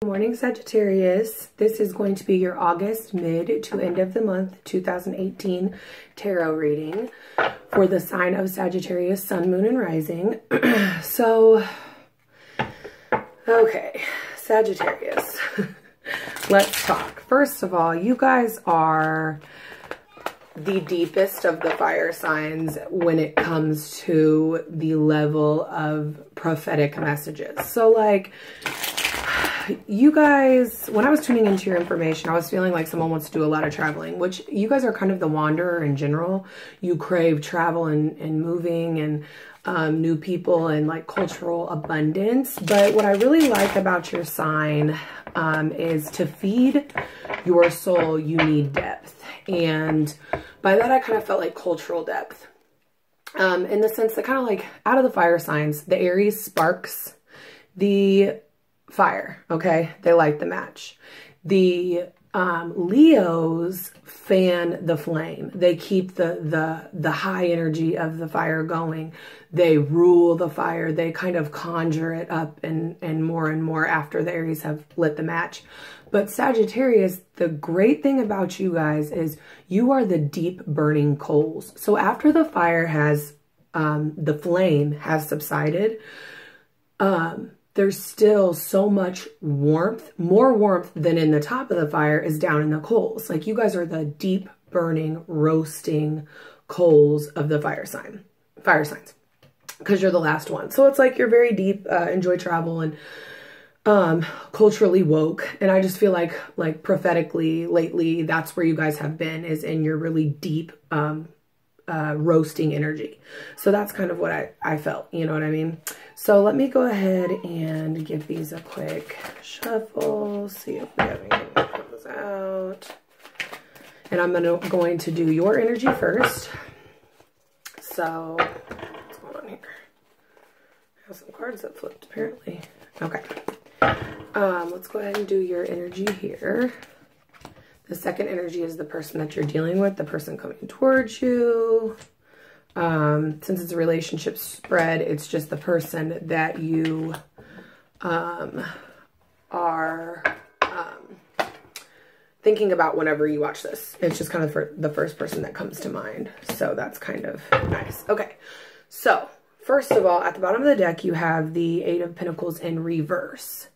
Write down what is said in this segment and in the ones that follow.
Good morning, Sagittarius. This is going to be your August mid to end of the month 2018 tarot reading for the sign of Sagittarius, Sun, Moon, and Rising. Okay, Sagittarius. Let's talk. First of all, you guys are the deepest of the fire signs when it comes to the level of prophetic messages. So like, you guys, when I was tuning into your information, I was feeling like someone wants to do a lot of traveling, which you guys are kind of the wanderer in general. You crave travel and moving and new people and like cultural abundance. But what I really like about your sign is to feed your soul, you need depth. And by that, I kind of felt like cultural depth in the sense that kind of like out of the fire signs, the Aries sparks the fire, okay? They light the match. The Leos fan the flame. They keep the high energy of the fire going. They rule the fire. They kind of conjure it up and more after the Aries have lit the match. But Sagittarius, the great thing about you guys is you are the deep burning coals. So after the fire has, the flame has subsided, there's still so much warmth, more warmth than in the top of the fire is down in the coals. Like you guys are the deep burning, roasting coals of the fire signs, because you're the last one. So it's like you're very deep, enjoy travel and culturally woke. And I just feel like prophetically lately, that's where you guys have been, is in your really deep, roasting energy. So that's kind of what I felt, you know what I mean? So let me go ahead and give these a quick shuffle, see if we have anything that comes out. And I'm going to do your energy first. So what's going on here? I have some cards that flipped apparently. Okay. Let's go ahead and do your energy here. The second energy is the person that you're dealing with, the person coming towards you. Since it's a relationship spread, it's just the person that you are thinking about whenever you watch this. It's just kind of the first person that comes to mind. So that's kind of nice. Okay, so first of all, at the bottom of the deck, you have the Eight of Pentacles in reverse.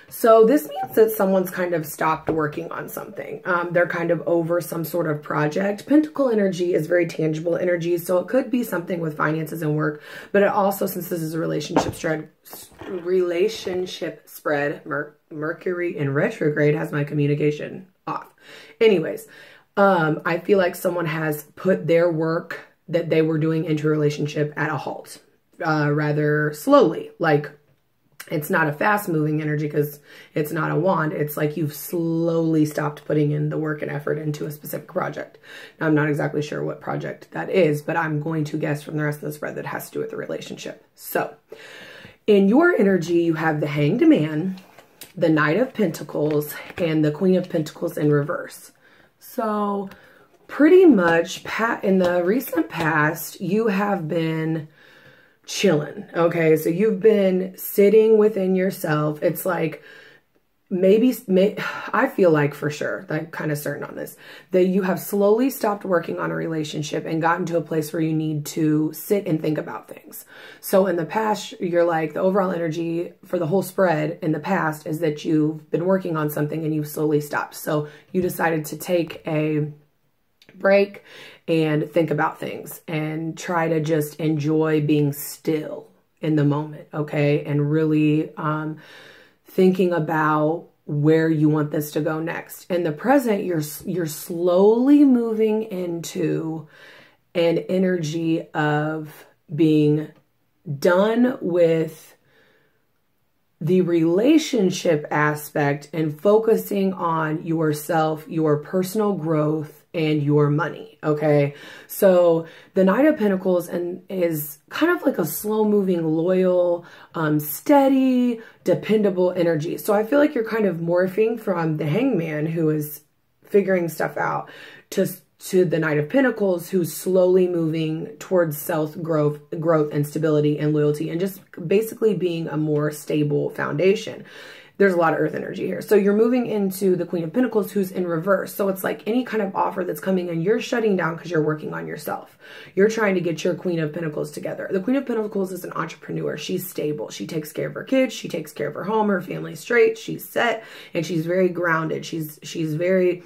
So this means that someone's kind of stopped working on something. They're kind of over some sort of project. Pentacle energy is very tangible energy, so it could be something with finances and work, but it also, since this is a relationship spread, Mercury in retrograde has my communication off. Anyways, I feel like someone has put their work that they were doing into a relationship at a halt, rather slowly, like it's not a fast moving energy because it's not a wand. It's like you've slowly stopped putting in the work and effort into a specific project. Now, I'm not exactly sure what project that is, but I'm going to guess from the rest of the spread that has to do with the relationship. So in your energy, you have the Hanged Man, the Knight of Pentacles, and the Queen of Pentacles in reverse. So pretty much in the recent past, you have been chilling. Okay, so you've been sitting within yourself. It's like maybe I feel like for sure, I'm kind of certain on this, that you have slowly stopped working on a relationship and gotten to a place where you need to sit and think about things. So in the past, you're like, the overall energy for the whole spread in the past is that you've been working on something and you've slowly stopped. So you decided to take a break and think about things and try to just enjoy being still in the moment, okay? And really thinking about where you want this to go next. In the present, you're slowly moving into an energy of being done with the relationship aspect and focusing on yourself, your personal growth, and your money, okay? So the Knight of Pentacles is kind of like a slow-moving, loyal, steady, dependable energy. So I feel like you're kind of morphing from the Hangman, who is figuring stuff out, to the Knight of Pentacles, who's slowly moving towards self-growth and stability and loyalty and just basically being a more stable foundation. there's a lot of earth energy here. So you're moving into the Queen of Pentacles, who's in reverse. So it's like any kind of offer that's coming in, you're shutting down because you're working on yourself. You're trying to get your Queen of Pentacles together. The Queen of Pentacles is an entrepreneur. She's stable. She takes care of her kids. She takes care of her home, her family's straight. She's set, and she's very grounded. She's very...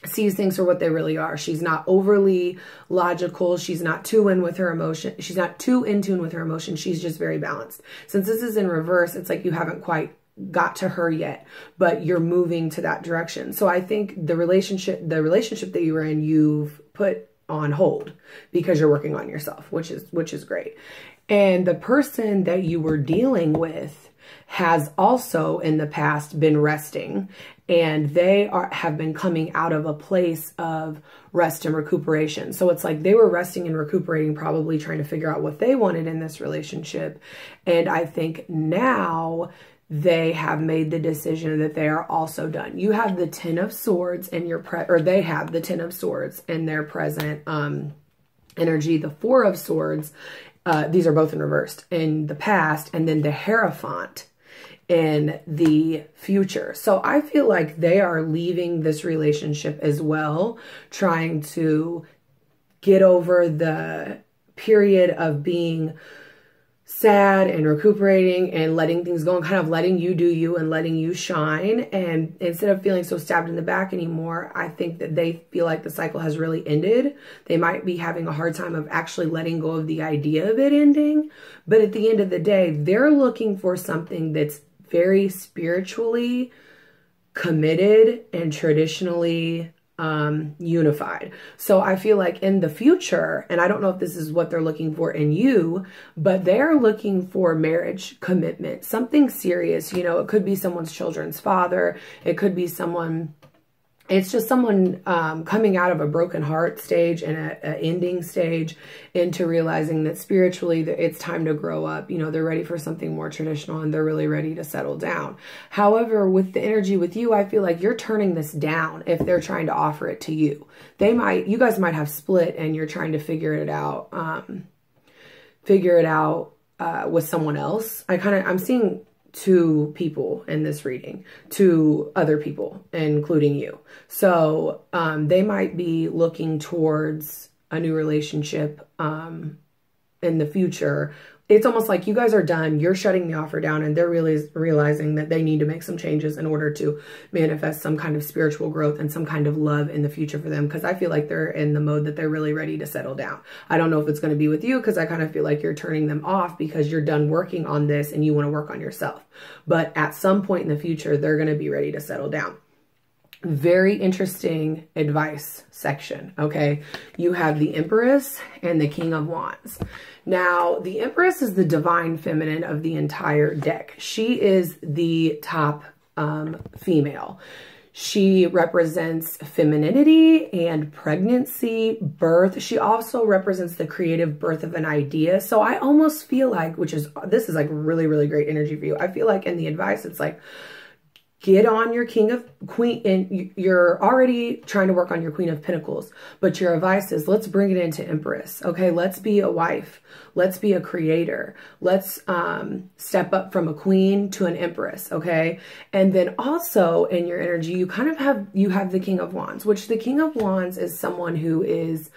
sees things for what they really are. She's not overly logical. She's not too in with her emotion. She's not too in tune with her emotion. She's just very balanced. Since this is in reverse, it's like you haven't quite got to her yet, but you're moving to that direction. So I think the relationship that you were in, you've put on hold because you're working on yourself, which is great. And the person that you were dealing with has also in the past been resting, and they have been coming out of a place of rest and recuperation. So it's like they were resting and recuperating, probably trying to figure out what they wanted in this relationship. And I think now they have made the decision that they are also done. You have the Ten of Swords in your they have the Ten of Swords in their present energy, the Four of Swords. These are both in reversed in the past, and then the Hierophant in the future. So I feel like they are leaving this relationship as well, trying to get over the period of being sad and recuperating and letting things go and kind of letting you do you and letting you shine. And instead of feeling so stabbed in the back anymore, I think that they feel like the cycle has really ended. They might be having a hard time of actually letting go of the idea of it ending. But at the end of the day, they're looking for something that's very spiritually committed and traditionally unified. So I feel like in the future, and I don't know if this is what they're looking for in you, but they're looking for marriage commitment, something serious. You know, it could be someone's children's father. It could be someone, it's just someone coming out of a broken heart stage and an ending stage into realizing that spiritually that it's time to grow up. You know, they're ready for something more traditional and they're really ready to settle down. However, with the energy with you, I feel like you're turning this down if they're trying to offer it to you. You guys might have split and you're trying to figure it out with someone else. I'm seeing two people in this reading, two other people, including you. So they might be looking towards a new relationship in the future. It's almost like you guys are done. You're shutting the offer down and they're really realizing that they need to make some changes in order to manifest some kind of spiritual growth and some kind of love in the future for them. Because I feel like they're in the mode that they're really ready to settle down. I don't know if it's going to be with you because I kind of feel like you're turning them off because you're done working on this and you want to work on yourself. But at some point in the future, they're going to be ready to settle down. Very interesting advice section, okay? You have the Empress and the King of Wands. Now, the Empress is the divine feminine of the entire deck. She is the top female. She represents femininity and pregnancy, birth. She also represents the creative birth of an idea. So I almost feel like, this is like really, really great energy for you. I feel like in the advice, it's like, get on your Queen, and you're already trying to work on your Queen of Pentacles, but your advice is let's bring it into Empress. Okay, let's be a wife. Let's be a creator. Let's step up from a queen to an Empress. Okay, and then also in your energy, you have the King of Wands, which the King of Wands is someone who is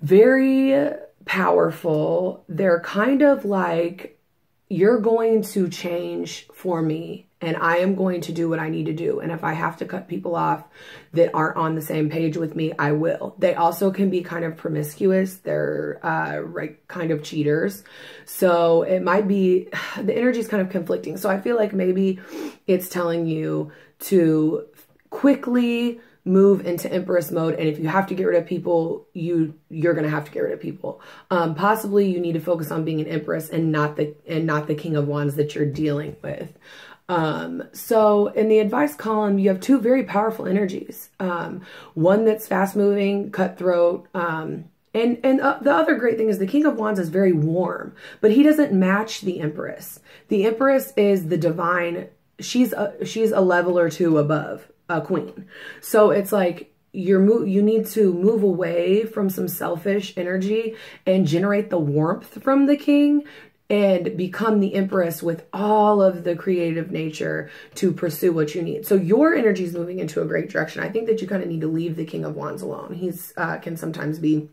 very powerful. They're kind of like, you're going to change for me. And I am going to do what I need to do. And if I have to cut people off that aren't on the same page with me, I will. They also can be kind of promiscuous. They're kind of cheaters. So it might be, the energy is kind of conflicting. So I feel like maybe it's telling you to quickly move into Empress mode. And if you have to get rid of people, you're going to have to get rid of people. Possibly you need to focus on being an Empress and not the King of Wands that you're dealing with. So in the advice column, you have two very powerful energies. One that's fast moving, cutthroat, and the other great thing is the King of Wands is very warm, but he doesn't match the Empress. The Empress is the divine. She's a level or two above a queen. So it's like you need to move away from some selfish energy and generate the warmth from the king. and become the Empress with all of the creative nature to pursue what you need. So your energy is moving into a great direction. I think that you kind of need to leave the King of Wands alone. He's can sometimes be,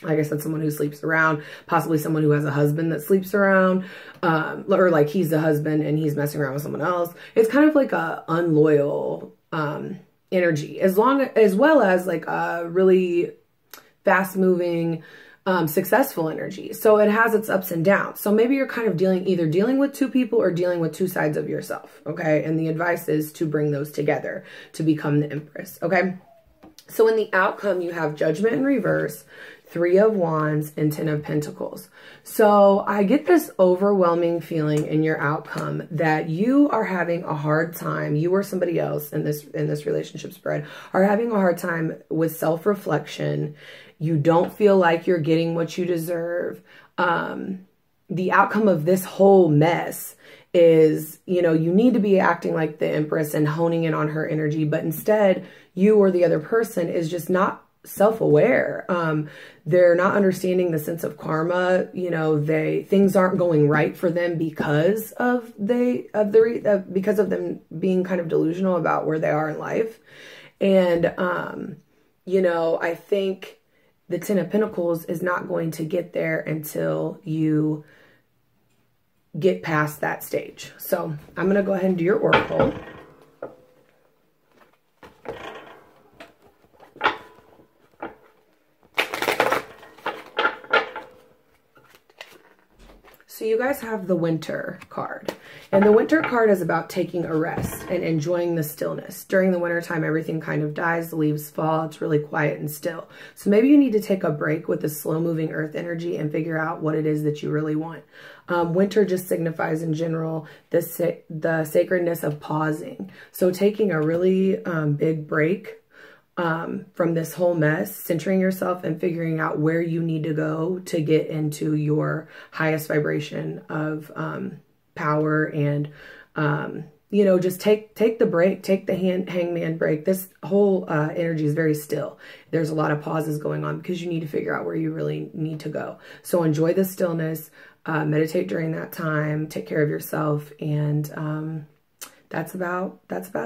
like I said, someone who sleeps around, possibly someone who has a husband that sleeps around, or like he's the husband and he's messing around with someone else. It's kind of like a unloyal energy, as well as like a really fast moving, successful energy. So it has its ups and downs. So maybe you're kind of either dealing with two people or dealing with two sides of yourself. Okay. And the advice is to bring those together to become the Empress. Okay. So in the outcome, you have Judgment in reverse, 3 of Wands, and 10 of Pentacles. So I get this overwhelming feeling in your outcome that you are having a hard time, you or somebody else in this relationship spread are having a hard time with self-reflection. You don't feel like you're getting what you deserve. The outcome of this whole mess is, you know, you need to be acting like the Empress and honing in on her energy, but instead you or the other person is just not self-aware. They're not understanding the sense of karma. You know, things aren't going right for them because of them being kind of delusional about where they are in life. And, you know, I think the 10 of Pentacles is not going to get there until you get past that stage. So I'm going to go ahead and do your oracle. So you guys have the Winter card. And the Winter card is about taking a rest and enjoying the stillness. During the winter time, everything kind of dies, the leaves fall, it's really quiet and still. So maybe you need to take a break with the slow-moving earth energy and figure out what it is that you really want. Winter just signifies in general the sacredness of pausing. So taking a really big break from this whole mess, centering yourself and figuring out where you need to go to get into your highest vibration of power. And, you know, just take the break, take the hangman break. This whole energy is very still. There's a lot of pauses going on because you need to figure out where you really need to go. So enjoy the stillness, meditate during that time, take care of yourself, and that's about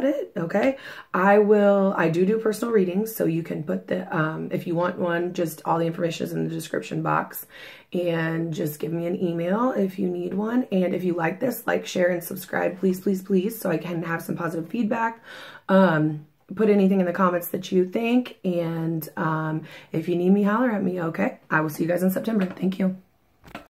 it. Okay. I do personal readings. So you can put if you want one, just all the information is in the description box, and just give me an email if you need one. And if you like this, like, share, and subscribe, please, please, please, so I can have some positive feedback. Put anything in the comments that you think. And if you need me, holler at me. Okay. I will see you guys in September. Thank you.